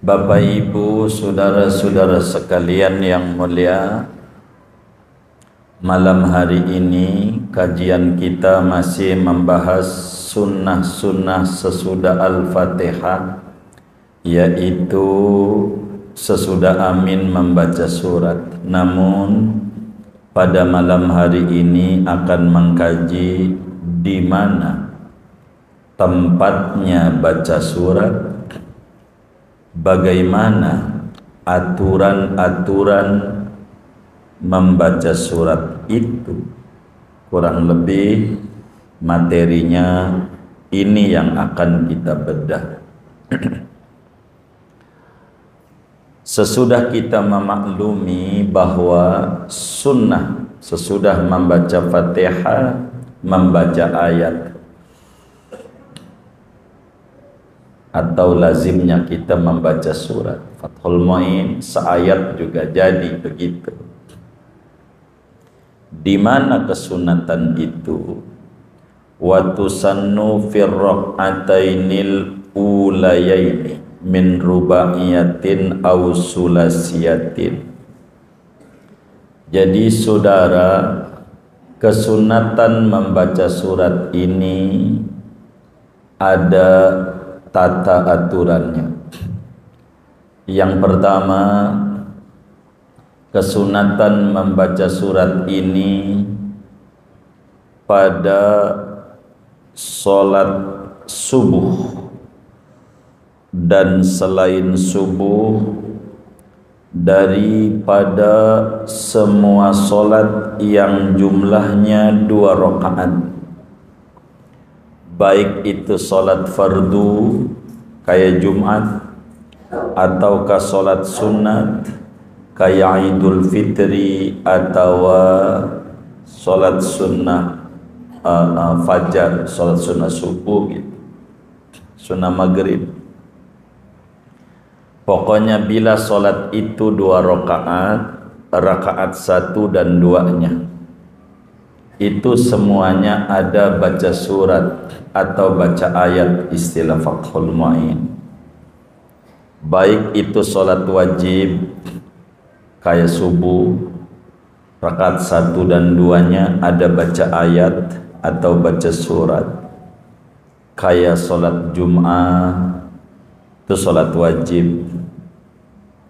Bapak Ibu, saudara-saudara sekalian yang mulia, malam hari ini kajian kita masih membahas sunnah-sunnah sesudah Al-Fatihah, yaitu sesudah amin membaca surat. Namun pada malam hari ini akan mengkaji di mana tempatnya baca surat, bagaimana aturan-aturan membaca surat itu. Kurang lebih materinya ini yang akan kita bedah. Sesudah kita memaklumi bahwa sunnah sesudah membaca Fatihah, membaca ayat, atau lazimnya kita membaca surat Fathul Mu'in seayat juga jadi begitu. Di mana kesunatan itu? Wa tusannu fir rak'atainil ulayaini min rubaiyatin aw sulasiyatin. Jadi saudara, kesunatan membaca surat ini ada tata aturannya. Yang pertama, kesunatan membaca surat ini pada sholat subuh dan selain subuh, daripada semua sholat yang jumlahnya 2 rakaat, baik itu sholat fardu kayak Jumat, ataukah sholat sunat kayak Idul Fitri, atau sholat sunnah fajar, sholat sunnah subuh gitu, sunnah maghrib. Pokoknya bila sholat itu 2 rakaat, rakaat 1 dan 2-nya itu semuanya ada baca surat atau baca ayat, istilah Fathul Mu'in. Baik itu sholat wajib kayak subuh, rakaat 1 dan 2-nya ada baca ayat atau baca surat. Kayak sholat Jum'ah itu sholat wajib,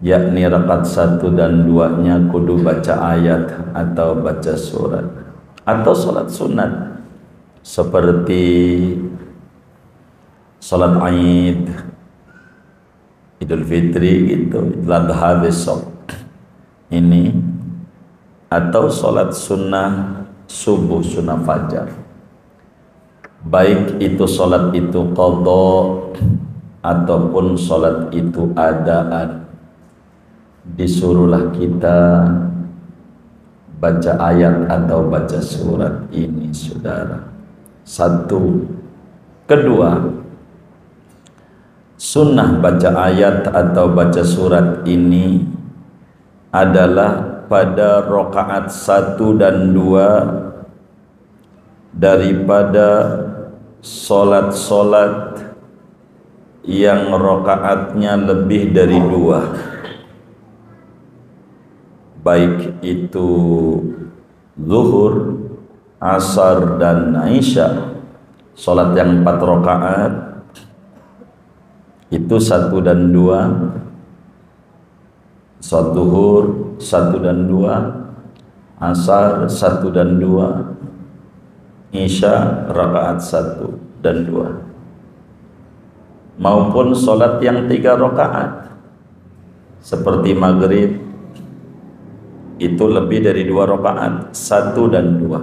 yakni rakaat 1 dan 2-nya kudu baca ayat atau baca surat. Atau sholat sunat seperti sholat Aid, Idul Fitri gitu, Idul Adha besok ini, atau sholat sunnah subuh, sunnah fajar. Baik itu sholat itu qadha ataupun sholat itu adaan, disuruhlah kita baca ayat atau baca surat ini, saudara. Satu. Kedua, sunnah baca ayat atau baca surat ini adalah pada rakaat 1 dan 2 daripada solat-solat yang rakaatnya lebih dari 2, baik itu zuhur, asar, dan isya. Solat yang 4 rakaat itu 1 dan 2, solat zuhur 1 dan 2, asar 1 dan 2, isya rakaat 1 dan 2. Maupun solat yang 3 rakaat seperti maghrib, itu lebih dari 2 rakaat, 1 dan 2.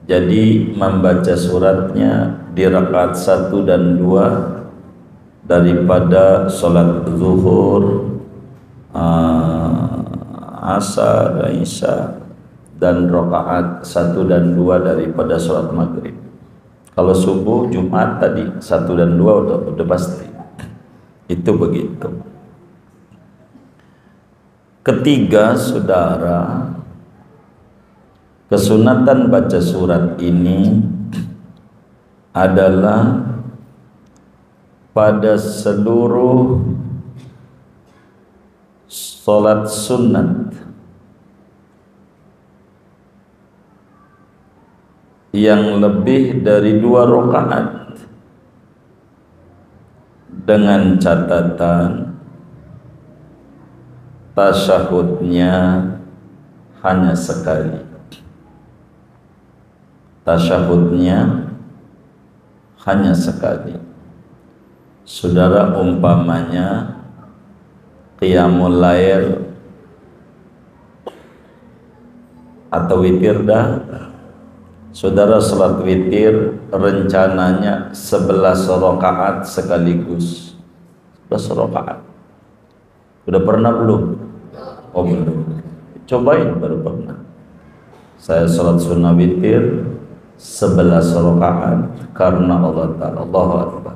Jadi membaca suratnya di rakaat 1 dan 2 daripada sholat zuhur, asar, isya, dan rakaat 1 dan 2 daripada sholat maghrib. Kalau subuh, Jumat tadi 1 dan 2 udah pasti. Itu begitu. Ketiga, saudara, kesunatan baca surat ini adalah pada seluruh sholat sunat yang lebih dari 2 rakaat dengan catatan tasyahudnya hanya sekali. Tasyahudnya hanya sekali. Saudara, umpamanya qiyamul lail atau witir dah. Saudara salat witir rencananya 11 rakaat sekaligus. 11 rakaat. Udah pernah belum? Oh belum. Cobain baru pernah. Saya salat sunnah witir 11 rakaat karena Allah Ta'ala. Allahu Akbar.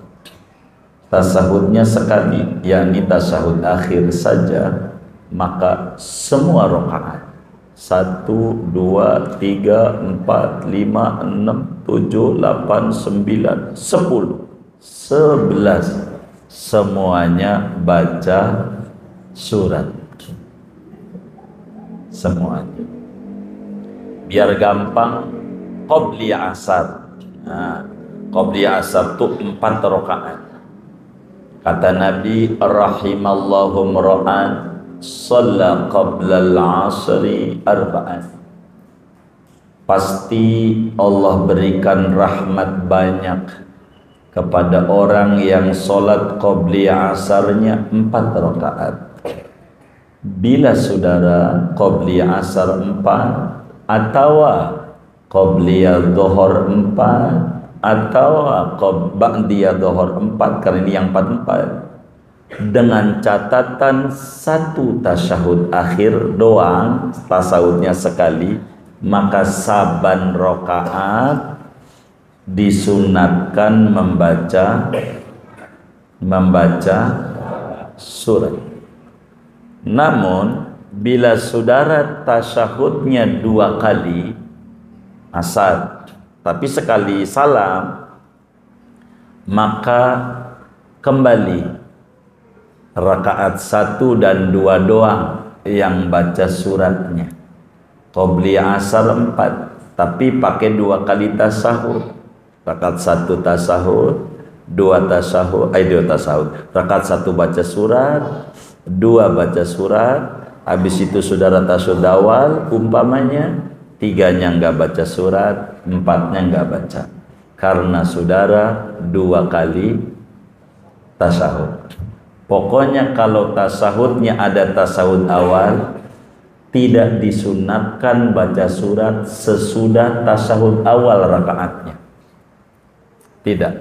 Tasahudnya sekali, yakni tasahud akhir saja, maka semua rakaat 1, 2, 3, 4, 5, 6, 7, 8, 9, 10, 11 semuanya baca surat. Semuanya. Biar gampang, qabli asar. Nah, qabli asar itu 4 rakaat. Kata Nabi, rahimallahu mra'an shalla qabla al-'asri arba'an. Pasti Allah berikan rahmat banyak kepada orang yang sholat qabli asarnya 4 rakaat. Bila saudara qabli asar 4 atau qabli dhuhur 4 atau ba'diyah dhuhur 4, karena ini yang 4 dengan catatan 1 tasyahud akhir doang, tasyahudnya sekali, maka saban rakaat disunatkan membaca surat. Namun bila saudara tasyahudnya 2 kali asar tapi sekali salam, maka kembali rakaat 1 dan 2 doang yang baca suratnya. Qabli asar 4 tapi pakai 2 kali tasahud. Rakaat 1 tasahud, 2 tasahud, 2 tasahud. Rakaat 1 baca surat, 2 baca surat, habis itu saudara tasahud awal umpamanya, 3-nya enggak baca surat, 4-nya enggak baca. Karena saudara 2 kali tasahud. Pokoknya kalau tasahudnya ada tasahud awal, tidak disunatkan baca surat sesudah tasahud awal rakaatnya. Tidak.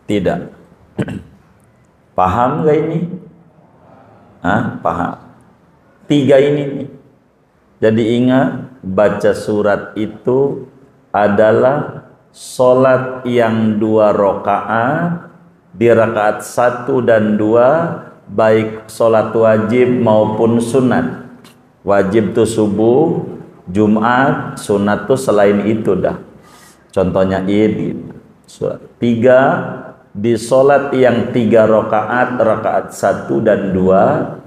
Tidak. Paham gak ini? Paham. 3 ini nih. Jadi ingat, baca surat itu adalah sholat yang 2 rakaat, di rakaat 1 dan 2, baik sholat wajib maupun sunat. Wajib tuh subuh, Jumat, sunat tuh selain itu dah. Contohnya Id. 3 di sholat yang 3 rakaat, rakaat 1 dan 2,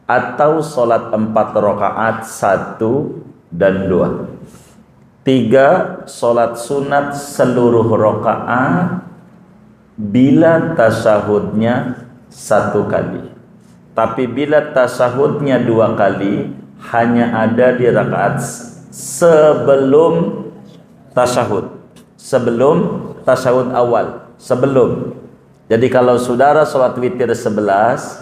atau sholat 4 rakaat 1 dan 2. 3 sholat sunat seluruh rakaat bila tasahudnya 1 kali. Tapi bila tasahudnya 2 kali, hanya ada di rakaat sebelum tasahud. Sebelum tasahud awal. Sebelum. Jadi kalau saudara sholat witir 11,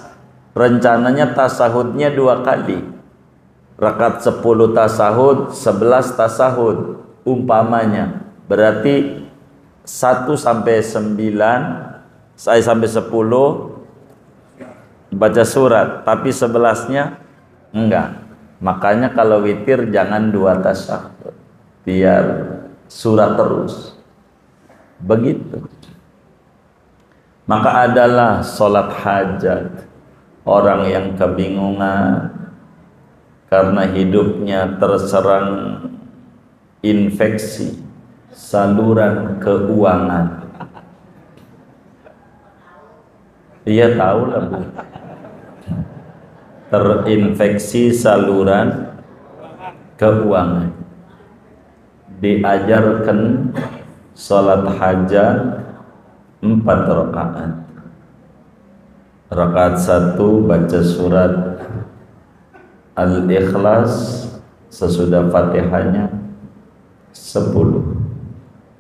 rencananya tasahudnya 2 kali. Rakaat 10 tasahud, 11 tasahud umpamanya. Berarti 1 sampai 9, saya sampai 10 baca surat, tapi 11-nya enggak. Makanya kalau witir jangan 2 tasahud, biar surat terus. Begitu. Maka adalah sholat hajat. Orang yang kebingungan karena hidupnya terserang infeksi saluran keuangan. Iya tahu lah Bu. Terinfeksi saluran keuangan. Diajarkan salat hajat 4 rakaat. Rakaat 1 baca surat Al-Ikhlas sesudah Fatihahnya 10.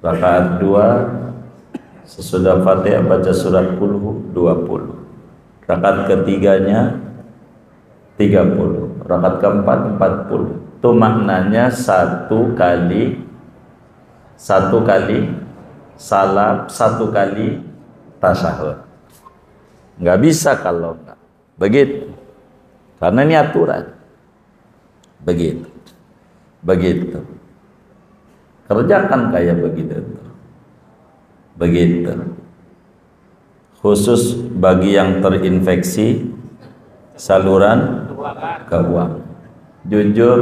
Rakaat 2 sesudah Fatihah baca surat Qul 20. Rakaat ketiganya 30. Rakaat keempat 40. Itu maknanya satu kali salam, 1 kali tasyahud. Nggak bisa kalau nggak begitu, karena ini aturan. Begitu kerjakan kayak begitu khusus bagi yang terinfeksi saluran keuangan. Jujur,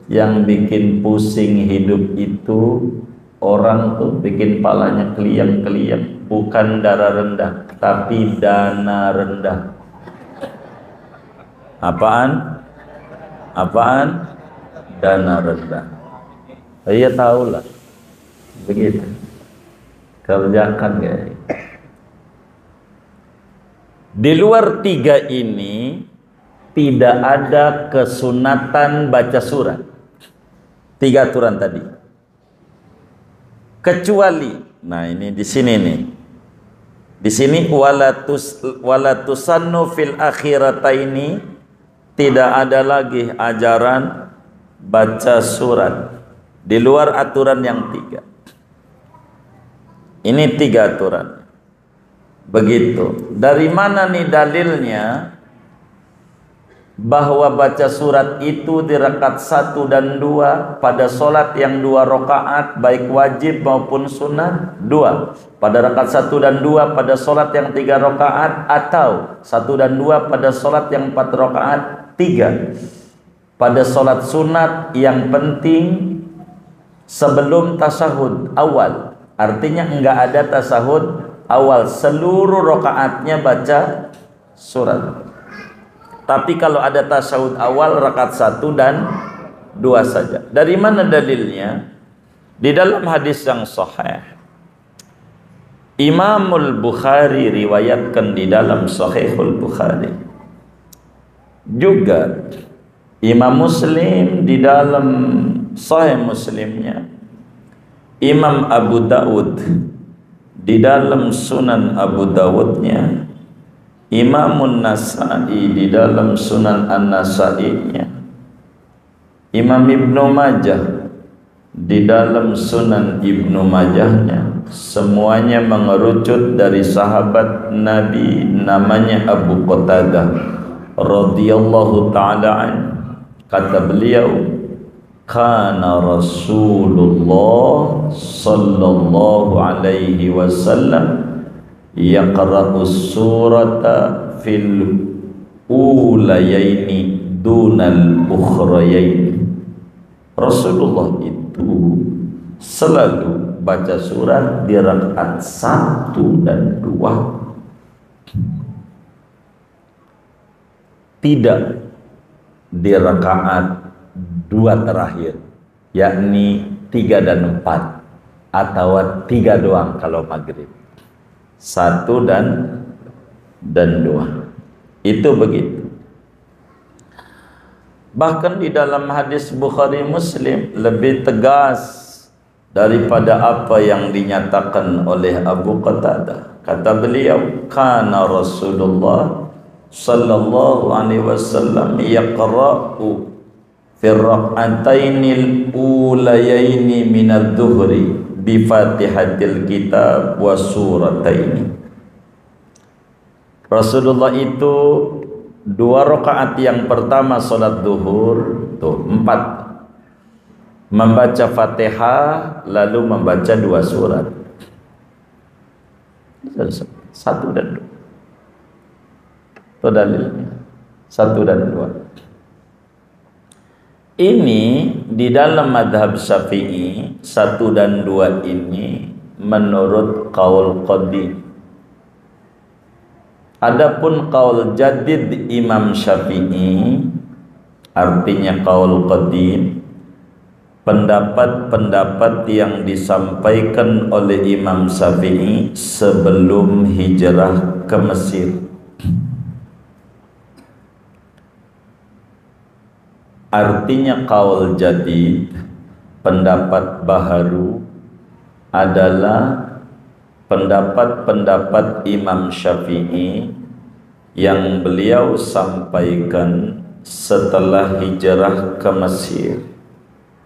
yang bikin pusing hidup itu orang tuh bikin palanya keliang-keliang, bukan darah rendah tapi dana rendah. Apaan? Dana rendah. Saya tahulah. Begitu. Kerjakan guys. Di luar 3 ini tidak ada kesunatan baca surat. 3 aturan tadi. Kecuali, nah ini di sini nih. Di sini walatusannu fil akhirataini, tidak ada lagi ajaran baca surat di luar aturan yang 3. Ini 3 aturan. Begitu. Dari mana nih dalilnya bahwa baca surat itu di rakaat 1 dan 2 pada solat yang 2 rakaat baik wajib maupun sunnah? 2 pada rakaat 1 dan 2 pada solat yang 3 rakaat, atau 1 dan 2 pada solat yang 4 rakaat, 3 pada solat sunat yang penting sebelum tasahud awal. Artinya enggak ada tasahud awal, seluruh rakaatnya baca surat. Tapi kalau ada tasawuf awal rakaat 1 dan 2 saja. Dari mana dalilnya? Di dalam hadis yang sahih, Imamul Bukhari riwayatkan di dalam Sahihul Bukhari. Juga Imam Muslim di dalam Sahih Muslimnya, Imam Abu Dawud di dalam Sunan Abu Dawudnya, Imamun Nasa'i di dalam Sunan An-Nasa'inya, Imam Ibnu Majah di dalam Sunan Ibnu Majahnya, semuanya mengerucut dari sahabat Nabi namanya Abu Qatadah radhiyallahu ta'ala an. Kata beliau, kana Rasulullah sallallahu alaihi wasallam yaqra'u surata fil ulayaini dunal ukhrayaini. Rasulullah itu selalu baca surat di rakaat 1 dan 2, tidak di rakaat 2 terakhir, yakni 3 dan 4, atau 3 doang kalau maghrib. 1 dan 2. Itu begitu. Bahkan di dalam hadis Bukhari Muslim lebih tegas daripada apa yang dinyatakan oleh Abu Qatadah. Kata beliau, kana Rasulullah sallallahu alaihi wasallam yaqra'u fi rak'atainil ulayaini minadh-dhuhri bi Fatihatil Kitab wa surataini. Rasulullah itu 2 rakaat yang pertama salat zuhur, tuh 4, membaca Fatihah lalu membaca 2 surat. 1 dan 2. Itu dalilnya. 1 dan 2. Ini di dalam madhab Syafi'i 1 dan 2 ini menurut qaul qadim. Adapun qaul jadid Imam Syafi'i artinya qaul qadim, pendapat-pendapat yang disampaikan oleh Imam Syafi'i sebelum hijrah ke Mesir. Artinya qaul jadid, pendapat baharu, adalah pendapat-pendapat Imam Syafi'i yang beliau sampaikan setelah hijrah ke Mesir.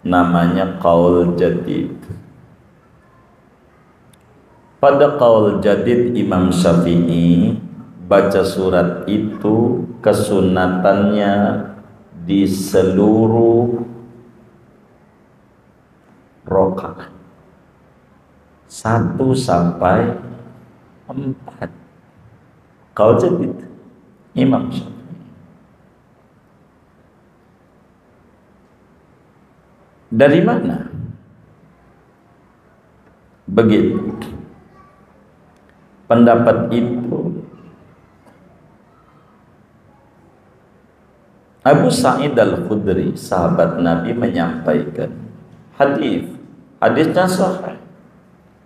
Namanya qaul jadid. Pada qaul jadid Imam Syafi'i, baca surat itu kesunatannya di seluruh rakaat 1 sampai 4. Qaul jadid Imam Syafi'i. Dari mana? Begitu. Pendapat itu Abu Sa'id Al-Khudri, sahabat Nabi, menyampaikan hadisnya sahih,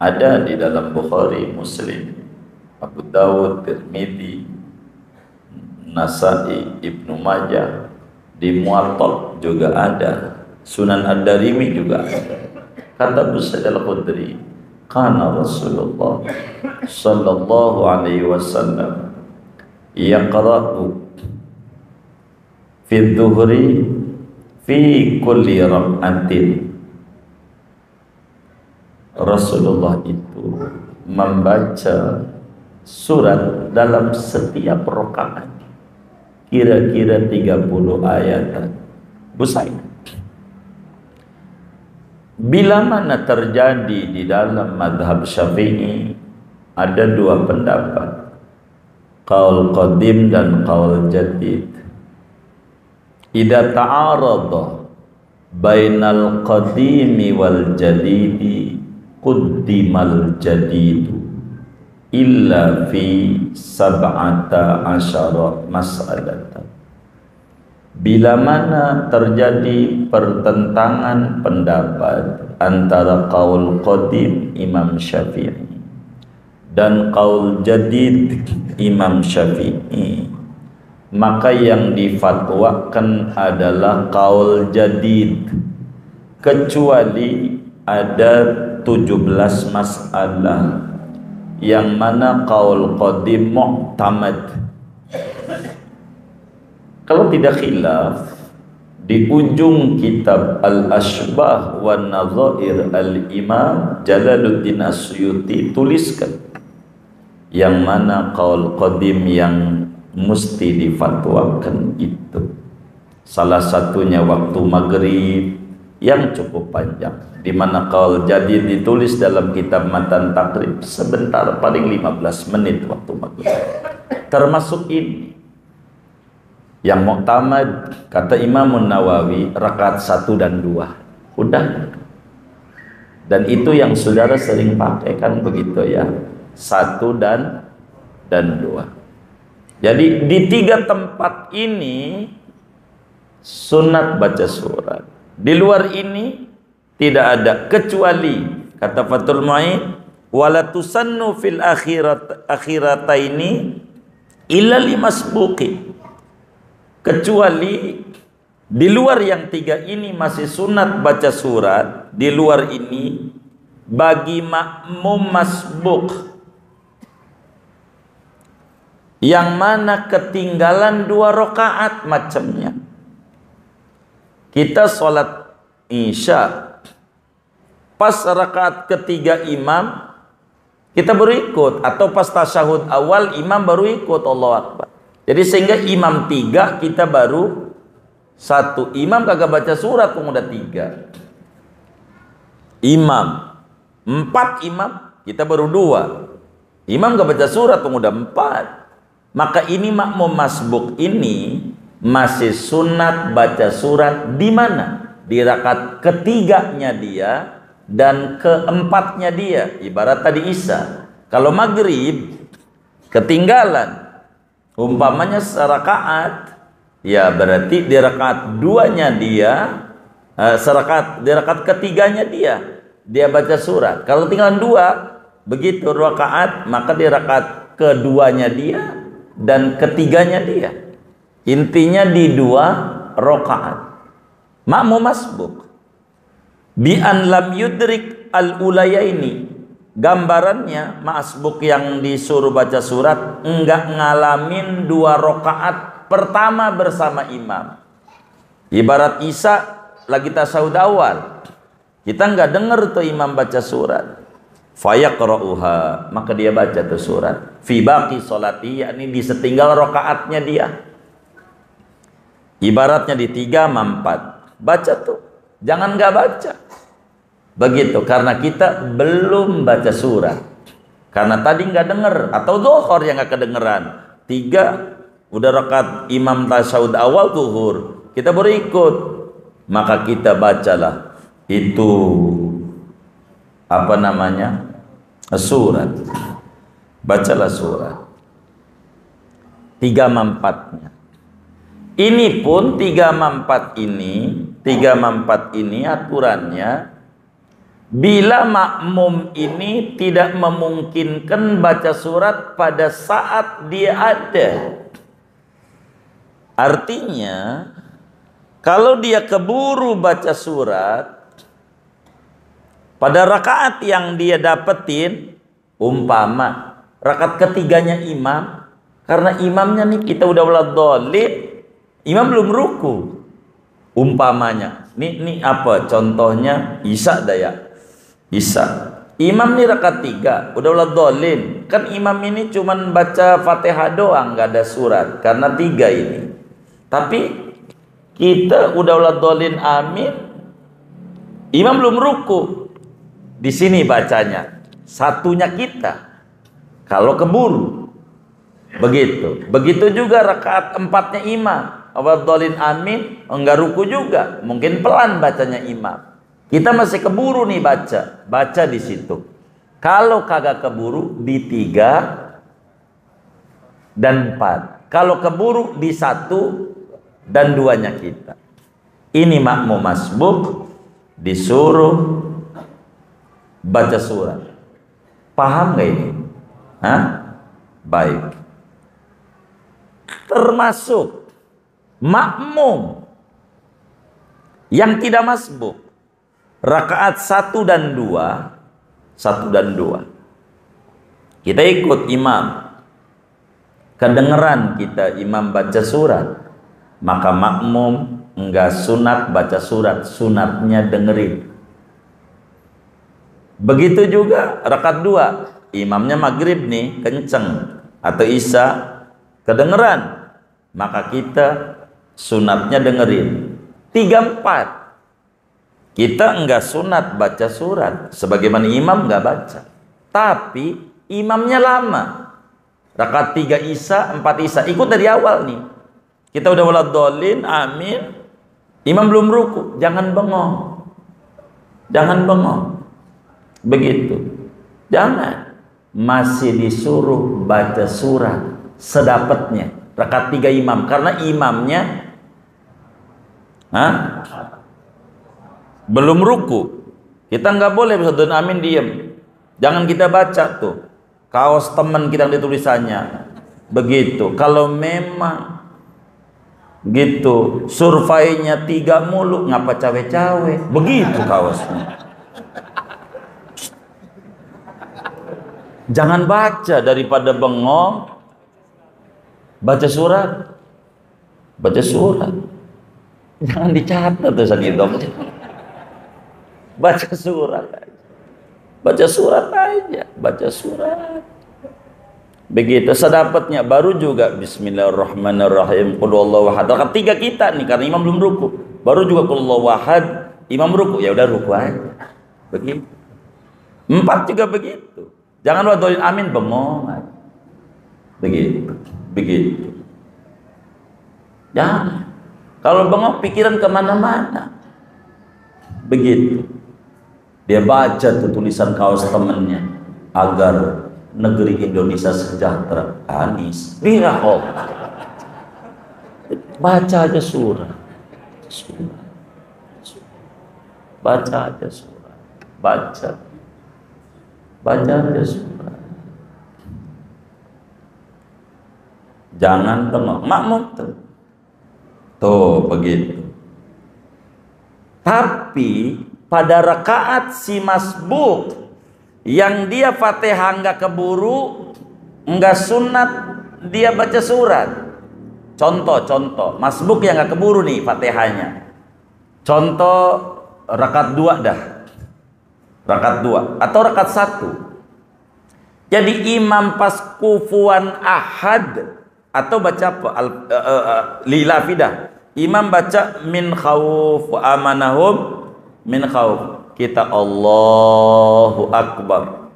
ada di dalam Bukhari, Muslim, Abu Dawud, Tirmidzi, Nasa'i, Ibnu Majah, di Muwatta juga ada, Sunan Ad-Darimi juga ada. Kata Abu Sa'id Al-Khudri, kana Rasulullah sallallahu alaihi wasallam yaqra'u fi dhuhri fi kulli rak'atin. Rasulullah itu membaca surat dalam setiap rakaat kira-kira 30 ayat. Busai. Bila mana terjadi di dalam madhab Syafi'i ada 2 pendapat, qaul qadim dan qaul jadid. Idza ta'arada bainal qadimi wal jadidi quddimal jadidu illa fi 17 mas'alatan. Bila mana terjadi pertentangan pendapat antara qaul qadim Imam Syafi'i dan qaul jadid Imam Syafi'i, maka yang difatwakan adalah qaul jadid, kecuali ada 17 masalah yang mana qaul qadim mu'tamad. Kalau tidak khilaf, di ujung kitab Al-Ashbah wa Nadhair Al-Imam Jalaluddin As-Suyuti tuliskan yang mana qaul qadim yang mesti difatwakan itu. Salah satunya waktu maghrib yang cukup panjang, di mana qaul jadid ditulis dalam kitab Matan Takrib sebentar, paling 15 menit waktu maghrib. Termasuk ini yang mu'tamad, kata Imam Nawawi, rakaat 1 dan 2. Udah. Dan itu yang saudara sering pakai kan begitu ya, 1 dan 2. Jadi di 3 tempat ini sunat baca surat. Di luar ini tidak ada, kecuali kata Fathul Mu'in, wala tusannu fil akhirataini illa limasbuqi. Kecuali di luar yang 3 ini masih sunat baca surat. Di luar ini bagi makmum masbuq yang mana ketinggalan 2 rakaat macamnya. Kita sholat isya, pas rakaat ketiga imam kita baru ikut, atau pas tasyahud awal imam baru ikut, Allahu Akbar. Jadi sehingga imam 3 kita baru 1. Imam kagak baca surat pun udah 3. Imam 4, imam kita baru 2. Imam gak baca surat pun udah 4. Maka ini makmum masbuk ini masih sunat baca surat di mana? Di rakaat ketiganya dia dan keempatnya dia. Ibarat tadi isya. Kalau maghrib ketinggalan Umpamanya serakaat, ya berarti di rakaat duanya dia, di rakaat ketiganya dia baca surat. Kalau tinggal dua, begitu rakaat, maka di rakaat keduanya dia dan ketiganya dia. Intinya di dua rakaat. Makmum masbuk. Bi an lam yudrik al ulayaini. Gambarannya masbuk yang disuruh baca surat enggak ngalamin dua rakaat pertama bersama imam. Ibarat Isya lagi tasawuf awal, kita enggak dengar tuh imam baca surat. Fayaqra'uha, maka dia baca tuh surat. Fi baqi sholati, yakni di setinggal rakaatnya dia. Ibaratnya di 3 sama 4. Baca tuh, jangan enggak baca. Begitu, karena kita belum baca surat. Karena tadi nggak dengar, atau zuhur yang nggak kedengeran. 3 udah rakaat imam tasyahud awal zuhur, kita baru ikut. Maka kita bacalah itu apa namanya? Surat. Bacalah surat. 3 sama 4-nya. Ini pun 3 sama 4 ini aturannya, bila makmum ini tidak memungkinkan baca surat pada saat dia ada. Artinya, kalau dia keburu baca surat pada rakaat yang dia dapetin, umpama rakaat ketiganya imam, karena imamnya nih kita udah waladhdallin, imam belum ruku. Umpamanya, ini apa contohnya? Isya daya. Isya. Imam nih rakaat 3, udah waladhdallin. Kan imam ini cuman baca Fatihah doang, nggak ada surat karena 3 ini. Tapi kita udah waladhdallin amin. Imam belum ruku. Di sini bacanya. Satunya kita. Kalau keburu. Begitu. Begitu juga rakaat 4-nya imam. Waladhdallin amin, enggak ruku juga. Mungkin pelan bacanya imam. Kita masih keburu nih baca di situ. Kalau kagak keburu di 3 dan 4. Kalau keburu di 1 dan 2-nya kita. Ini makmum masbuk disuruh baca surat. Paham nggak ini? Hah? Baik. Termasuk makmum yang tidak masbuk. Rakaat 1 dan 2, kita ikut imam, kedengeran kita imam baca surat, maka makmum enggak sunat baca surat, sunatnya dengerin. Begitu juga rakaat 2, imamnya maghrib nih kenceng atau isya kedengeran, maka kita sunatnya dengerin. 3, 4 kita enggak sunat baca surat, sebagaimana imam enggak baca. Tapi imamnya lama. Rakaat 3 isya, 4 isya, ikut dari awal nih. Kita udah waladhdallin, amin. Imam belum ruku, jangan bengong. Jangan bengong. Begitu. Jangan. Masih disuruh baca surat sedapatnya. Rakaat 3 imam, karena imamnya belum ruku. Kita nggak boleh berdoa amin diem. Jangan kita baca tuh kaos teman kita di tulisannya begitu. Kalau memang gitu surveinya 3 mulu, ngapa cawe-cawe begitu kaosnya. Jangan baca, daripada bengong baca surat. Jangan dicatat tuh segitu. Baca surat aja. Baca surat. Begitu sedapatnya, baru juga bismillahirrahmanirrahim, qul huwallahu ahad. Rakaat 3 kita nih karena imam belum ruku. Baru juga qul huwallahu ahad, imam ruku, ya udah ruku aja. Begitu. 4 juga begitu. Jangan waladhdallin amin bengong aja. Begitu. Jangan. Kalau bengong pikiran kemana-mana. Begitu. Dia baca tuh tulisan kaos temennya agar negeri Indonesia sejahtera. Anies, dia baca aja surah. Baca aja surah. Baca aja surah. Jangan tengok makmum tuh begitu. Tapi pada rakaat si masbuk yang dia Fatihah nggak keburu, nggak sunat, dia baca surat. Contoh masbuk yang nggak keburu nih Fatihahnya. Contoh rakaat 2 dah. Rakaat 2 atau rakaat 1. Jadi imam pas kufuan ahad atau baca apa? Lilafidah. Imam baca min khauf wa amanahum min khauf. Kita Allahu Akbar.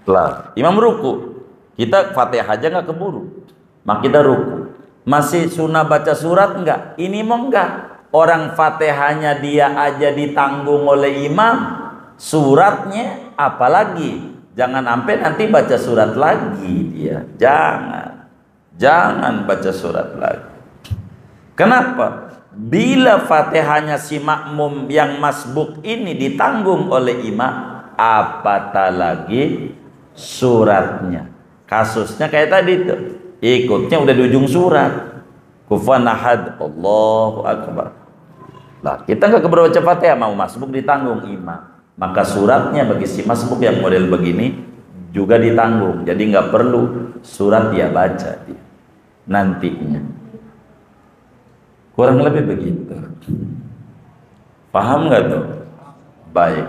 Lah, imam ruku. Kita Fatihah aja nggak keburu. Maka kita ruku. Masih sunnah baca surat enggak? Ini mau enggak? Orang Fatihahnya dia aja ditanggung oleh imam, suratnya apalagi. Jangan sampai nanti baca surat lagi dia. Jangan baca surat lagi. Kenapa? Bila Fatihahnya si makmum yang masbuk ini ditanggung oleh imam, apatah lagi suratnya. Kasusnya kayak tadi tuh, ikutnya udah di ujung surat. Kufuwan ahad, Allahu Akbar. Lah, kita nggak keburu baca Fatihah, mau masbuk ditanggung imam. Maka suratnya bagi si masbuk yang model begini juga ditanggung. Jadi nggak perlu surat dia baca dia nantinya. Kurang lebih begitu. Paham nggak tuh? Baik.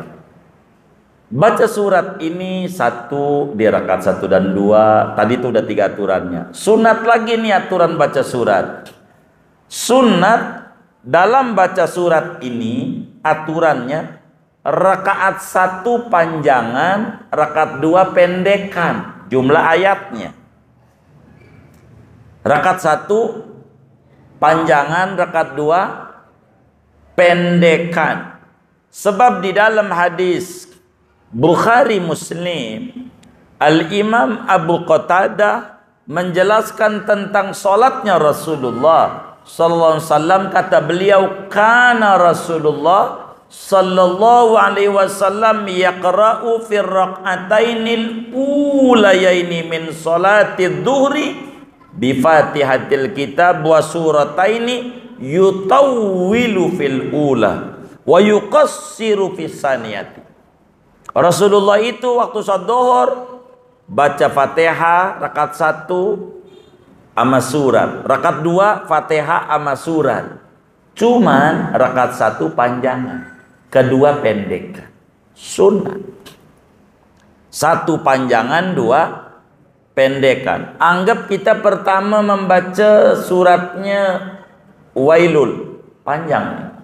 Baca surat ini 1 di rakaat 1 dan 2. Tadi itu udah 3 aturannya. Sunat lagi nih aturan baca surat. Sunat dalam baca surat ini aturannya rakaat 1 panjangan, rakaat 2 pendekan jumlah ayatnya. Rakaat 1 panjangan, rakaat 2 pendekan. Sebab di dalam hadis Bukhari Muslim, Al-Imam Abu Qatadah menjelaskan tentang salatnya Rasulullah sallallahu alaihi wasallam. Kata beliau, kana Rasulullah sallallahu alaihi wasallam yaqra'u fi rak'atainil ulayaini min salatid dhuhri bi Fatihatil Kitab wa surataini yutawwilu fil ula wa yuqassiru fis saniyati. Rasulullah itu waktu salat zuhur baca Fatihah rakaat 1 sama surat, rakaat 2 Fatihah sama surat. Cuman rakaat 1 panjangan, kedua pendek. Sunnah. 1 panjangan, 2 pendekan. Anggap kita pertama membaca suratnya Wailul, panjang.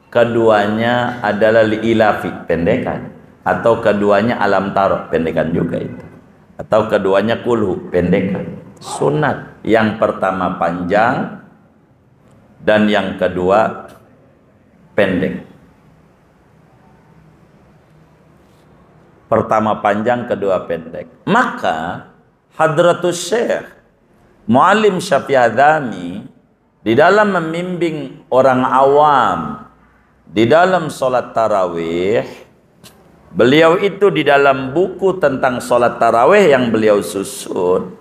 Keduanya adalah Liilafi, pendekan. Atau keduanya Alam Taro, pendekan juga itu. Atau keduanya Kulhu, pendekan. Sunat. Yang pertama panjang dan yang kedua pendek. Pertama panjang, kedua pendek. Maka Hadratus Syekh Muallim Syafi'i Adzami di dalam membimbing orang awam di dalam sholat tarawih, beliau itu di dalam buku tentang sholat tarawih yang beliau susun,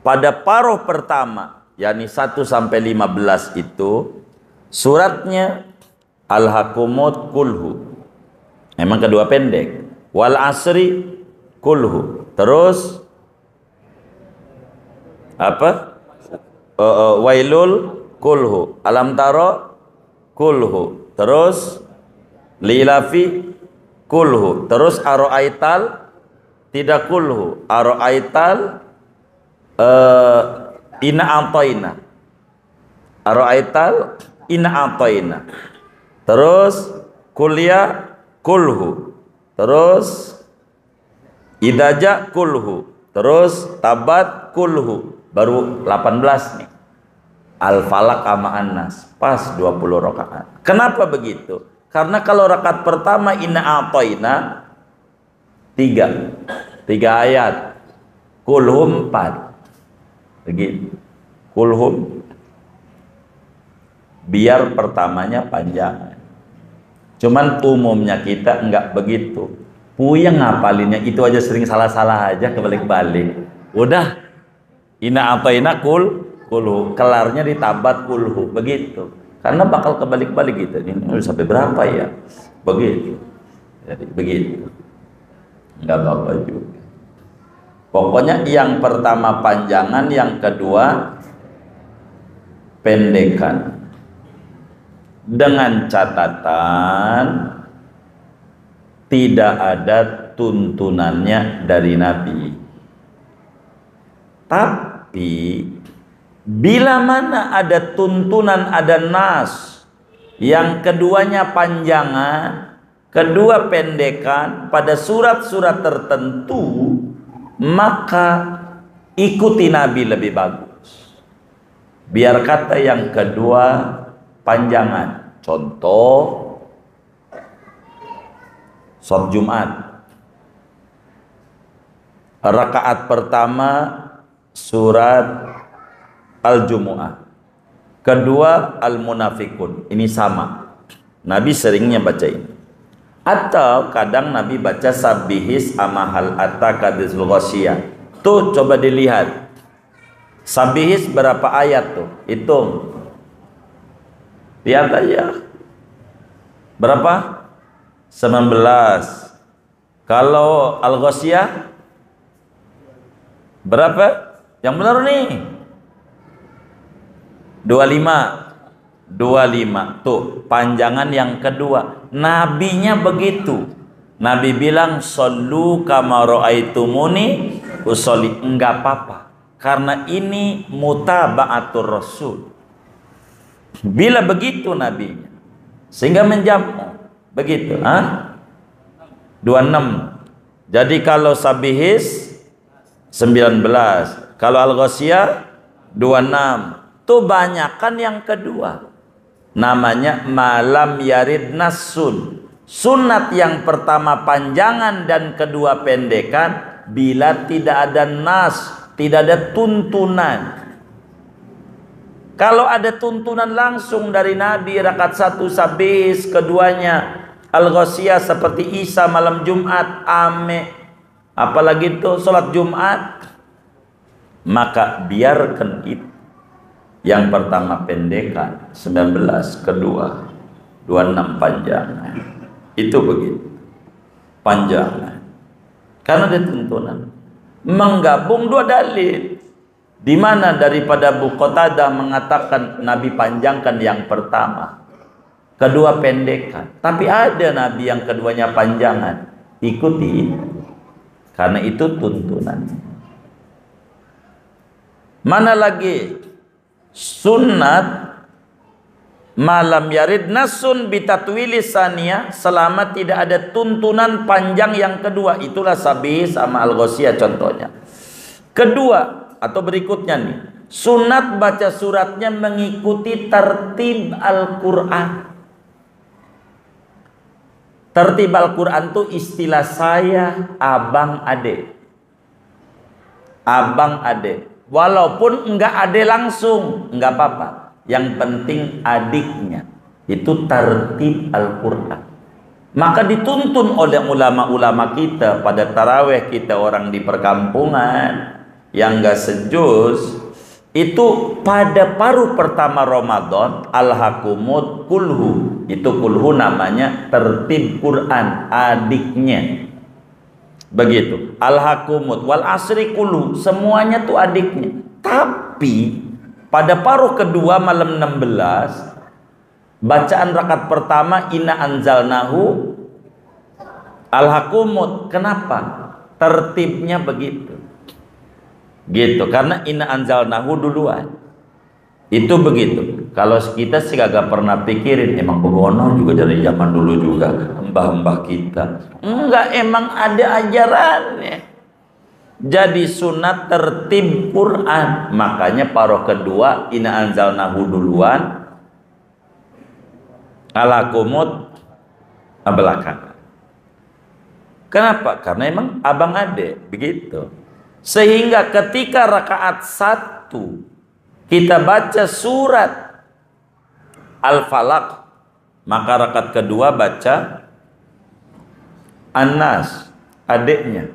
pada paruh pertama, yakni 1 sampai 15 itu suratnya Al-Hakumut Kulhu. Memang kedua pendek. Wal Asri Kulhu. Terus apa? Wailul Kulhu. Alam Taro Kulhu. Terus Lilafi Kulhu. Terus Aro'aital tidak Kulhu. Aro'aital Ina Atoina. Aro'aital Ina Atoina. Terus Kuliah Kulhu. Terus Idaja Kulhu. Terus Tabat Kulhu. Baru 18 nih. Al-Falaq sama An-Nas. Pas 20 rakaat. Kenapa begitu? Karena kalau rakaat pertama Inna A'toina 3. 3 ayat. Kulhum 4. Begitu. Kulhum. Biar pertamanya panjang. Cuman umumnya kita enggak begitu. Puyeng ngapalinnya, itu aja sering salah-salah aja, kebalik-balik. Udah, ina apa ina kulhu, kelarnya ditabat kulhu, begitu. Karena bakal kebalik-balik gitu. Ini udah sampai berapa ya? Begitu. Jadi begitu. Enggak apa-apa juga. Pokoknya yang pertama panjangan, yang kedua pendekan. Dengan catatan tidak ada tuntunannya dari Nabi. Tapi bila mana ada tuntunan, ada nas, yang keduanya panjangan, kedua pendekan pada surat-surat tertentu, maka ikuti Nabi lebih bagus. Biar kata yang kedua panjangan. Contoh sholat Jumat, rakaat pertama surat Al-Jumu'ah, kedua Al-Munafikun. Ini sama, Nabi seringnya baca ini. Atau kadang Nabi baca Sabihis amahal atakadizul ghasyiyah. Tuh coba dilihat, Sabihis berapa ayat tuh, hitung. Lihat aja. Berapa? 19. Kalau Al-Ghasyiyah berapa? Yang benar nih. 25. Tuh, panjangan yang kedua. Nabinya begitu. Nabi bilang shollu kama ra'aitumuni usolli. Enggak apa-apa. Karena ini mutaba'atur Rasul. Bila begitu nabinya, sehingga menjamu begitu. 26. Jadi kalau Sabihis 19, kalau Al-Ghasyiyah 26. Tuh banyakan yang kedua. Namanya malam yarid nasun. Sunat yang pertama panjangan dan kedua pendekan bila tidak ada nas, tidak ada tuntunan. Kalau ada tuntunan langsung dari Nabi, rakaat 1 Sabihis, keduanya Al-Ghasyiyah seperti Isa malam Jumat, ame, apalagi itu sholat Jumat, maka biarkan itu. Yang pertama pendekan 19, kedua 26 panjangan. Itu begitu. Panjangan. Karena ada tuntunan. Menggabung dua dalil. Di mana daripada Abu Qatadah mengatakan Nabi panjangkan yang pertama, kedua pendekan. Tapi ada Nabi yang keduanya panjangan. Ikuti itu. Karena itu tuntunan. Mana lagi? Sunnat malam yarid nasun bitatwili saniyah, selama tidak ada tuntunan panjang yang kedua. Itulah Sabih sama Al-Ghasyiyah contohnya. Kedua atau berikutnya nih, sunat baca suratnya mengikuti tertib Al-Quran. Tertib Al-Quran itu istilah saya abang ade. Abang ade. Walaupun enggak ade langsung, enggak apa-apa. Yang penting adiknya. Itu tertib Al-Quran. Maka dituntun oleh ulama-ulama kita pada taraweh kita orang di perkampungan yang enggak sejus, itu pada paruh pertama Ramadan al-hakumut kulhu. Itu kulhu namanya tertib Quran, adiknya. Begitu. Al-hakumut wal asri kulhu, semuanya tuh adiknya. Tapi pada paruh kedua malam 16, bacaan rakaat pertama inna anzalnahu al-hakumut. Kenapa? Tertibnya begitu. Gitu, karena inna anzalnahu duluan. Itu begitu. Kalau kita sih gak pernah pikirin, emang begono juga dari zaman dulu juga mbah-mbah kita. Enggak, emang ada ajarannya. Jadi sunat tertib Quran. Makanya paruh kedua inna anzalnahu duluan, alakumut belakang. Kenapa? Karena emang abang ade begitu. Sehingga ketika rakaat 1 kita baca surat Al-Falaq, maka rakaat kedua baca An-Nas, adiknya.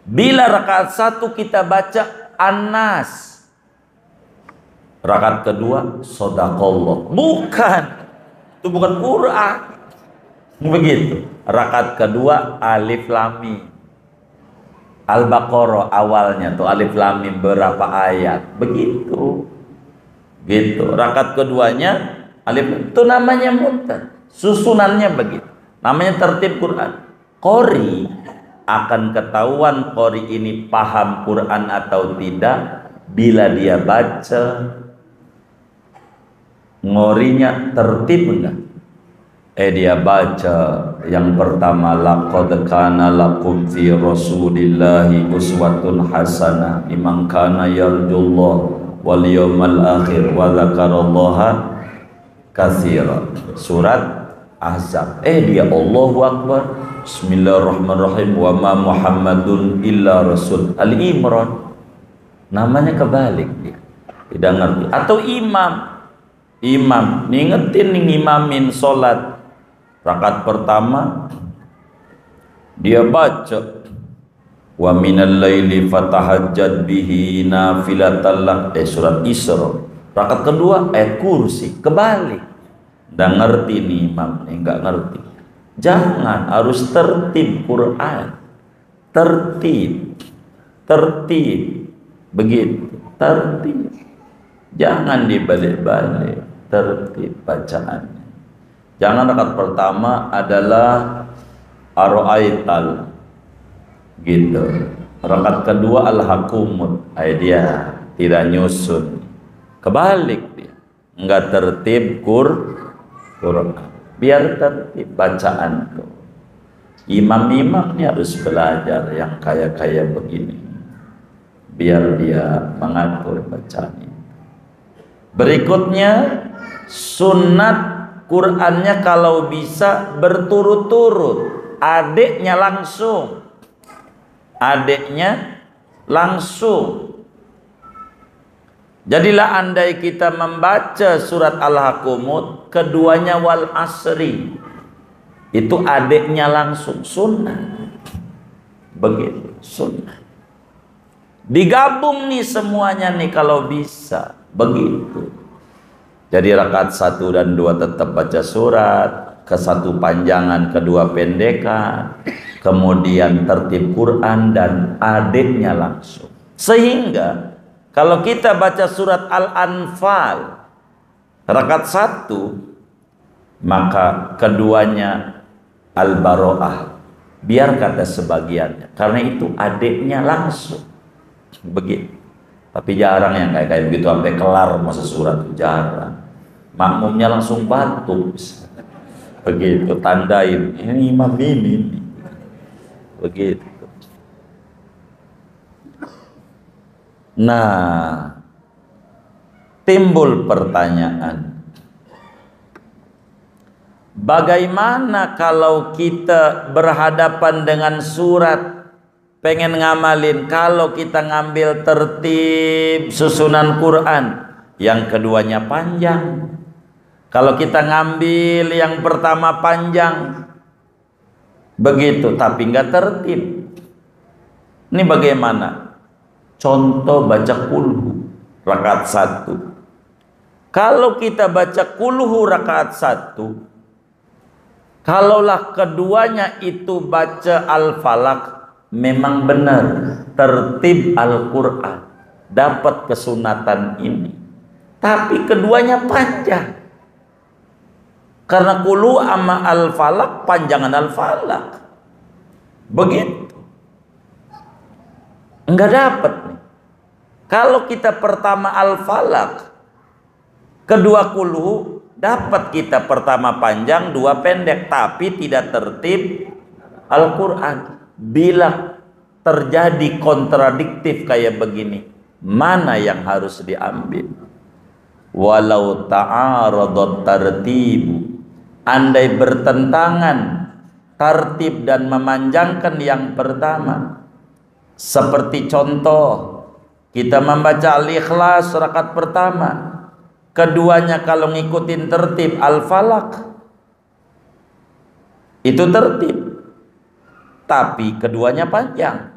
Bila rakaat 1 kita baca An-Nas, rakaat kedua Shadaqallah. Bukan, itu bukan Quran. Begitu. Rakaat kedua Alif Lam Mim. Al-Baqarah awalnya tuh Alif Lam Mim berapa ayat. Begitu. Gitu. Rakaat keduanya Alif, itu namanya muntah. Susunannya begitu. Namanya tertib Quran. Qori akan ketahuan qori ini paham Quran atau tidak bila dia baca ngorinya tertib enggak. Dia baca yang pertama, laqad kana lakum fi rasulillahi uswatun hasanah liman kana yarjullah wal yawmal akhir wa dzakarallaha katsira. Surat Ahzab. Dia Allahu Akbar, bismillahirrahmanirrahim, wa ma Muhammadun illa rasul. Al-Imran. Namanya kebalik dia. Tidak ngerti. Atau imam ngingetin ngimamin sholat rakaat pertama, dia baca wa minal laili fatahajjad bihi nafilatan lak, surat Isra. Rakaat kedua ayat kursi, kebalik. Nggak ngerti nih imam, nggak ngerti. Jangan, harus tertib Quran. Tertib begitu, tertib. Jangan dibalik-balik, tertib bacaannya. Jangan rakaat pertama adalah Ar-Ra'aital gitu. Rakaat kedua Al-Hakumut, dia tidak nyusun. Kebalik dia. Enggak tertib Quran. Biar tertib bacaan tuh. Imam-imam ini harus belajar yang kayak begini. Biar dia mengatur bacaannya. Berikutnya sunat Qurannya kalau bisa berturut-turut, adiknya langsung. Jadilah andai kita membaca surat Al-Hakumut, keduanya wal asri, itu adiknya langsung, sunnah. Begitu, sunnah. Digabung nih semuanya nih kalau bisa, begitu. Jadi rakaat 1 dan 2 tetap baca surat, ke 1 panjangan, kedua pendekan, kemudian tertib Quran dan adiknya langsung. Sehingga kalau kita baca surat Al-Anfal rakaat 1, maka keduanya Al-Baro'ah. Biar kata sebagiannya, karena itu adiknya langsung. Begitu. Tapi jarang yang kayak begitu sampai kelar masa surat, jarang. Makmumnya langsung batuk. Begitu, tandain ini imam ini. Begitu. Nah, timbul pertanyaan. Bagaimana kalau kita berhadapan dengan surat, pengen ngamalin, kalau kita ngambil tertib susunan Quran, yang keduanya panjang. Kalau kita ngambil yang pertama panjang, begitu, tapi nggak tertib. Ini bagaimana? Contoh baca kulhu rakaat 1. Kalau kita baca kulhu rakaat 1, kalaulah keduanya itu baca Al-Falaq, memang benar tertib Al-Quran, dapat kesunatan ini. Tapi keduanya panjang. Karena kulhu sama Al-Falaq panjangan Al-Falaq. Begitu. Enggak dapat nih. Kalau kita pertama Al-Falaq, kedua kulhu, dapat kita pertama panjang, 2 pendek, tapi tidak tertib Al-Quran. Bila terjadi kontradiktif kayak begini, mana yang harus diambil? Walau ta'aradat tartibu, andai bertentangan tartib dan memanjangkan yang pertama. Seperti contoh, kita membaca Al-Ikhlas rakaat pertama, keduanya kalau ngikutin tertib Al-Falaq itu tertib, tapi keduanya panjang.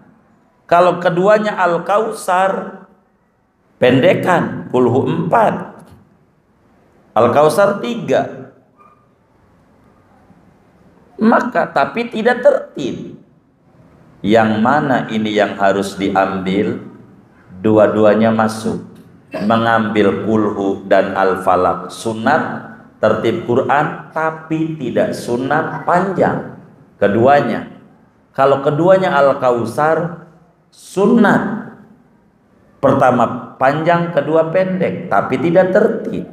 Kalau keduanya Al-Kautsar pendekan, kulhu 4, Al-Kautsar 3. Maka tapi tidak tertib. Yang mana ini yang harus diambil? Dua-duanya masuk. Mengambil kulhu dan Al-Falaq sunat tertib Quran, tapi tidak sunat panjang. Keduanya. Kalau keduanya Al-Kautsar sunat. Pertama panjang, kedua pendek, tapi tidak tertib.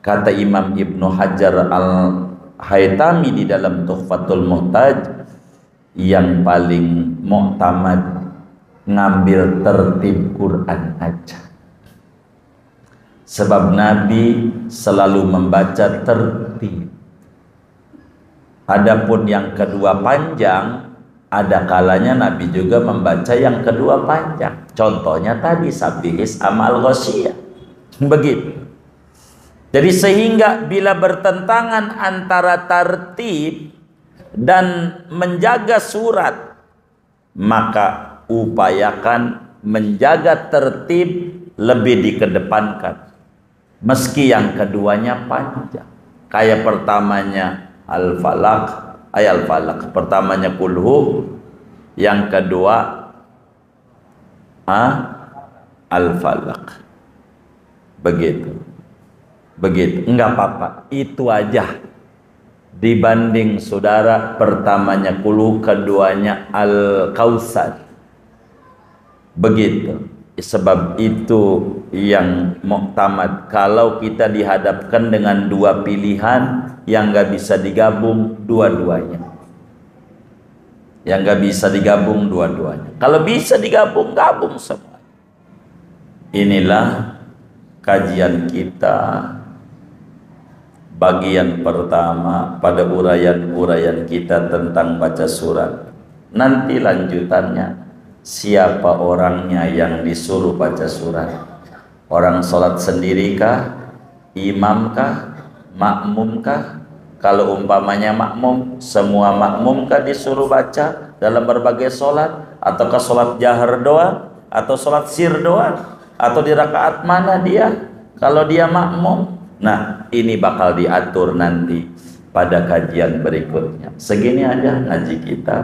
Kata Imam Ibnu Hajar Al-Haytami di dalam Tuhfatul Muhtaj, yang paling mu'tamad ngambil tertib Quran aja. Sebab Nabi selalu membaca tertib. Adapun yang kedua panjang, ada kalanya Nabi juga membaca yang kedua panjang. Contohnya tadi Sabbihis amal Ghasyiyah. Begitu. Jadi sehingga bila bertentangan antara tartib dan menjaga surat, maka upayakan menjaga tertib lebih dikedepankan. Meski yang keduanya panjang. Kayak pertamanya Al-Falaq, Al-Falaq. Pertamanya kulhu, yang kedua Al-Falaq. Begitu. Enggak apa-apa, itu aja. Dibanding saudara pertamanya kulhu, keduanya Al-Kautsar. Begitu. Sebab itu yang muktamad. Kalau kita dihadapkan dengan dua pilihan yang nggak bisa digabung dua-duanya, kalau bisa digabung, gabung semua. Inilah kajian kita bagian pertama pada uraian kita tentang baca surat. Nanti lanjutannya, siapa orangnya yang disuruh baca surat? Orang sholat sendiri-kah? Imam-kah? Makmum-kah? Kalau umpamanya makmum, semua makmum-kah disuruh baca dalam berbagai sholat? Ataukah sholat jahar doa? Atau sholat sir doa? Atau di rakaat mana dia? Kalau dia makmum? Nah, ini bakal diatur nanti pada kajian berikutnya. Segini aja ngaji kita.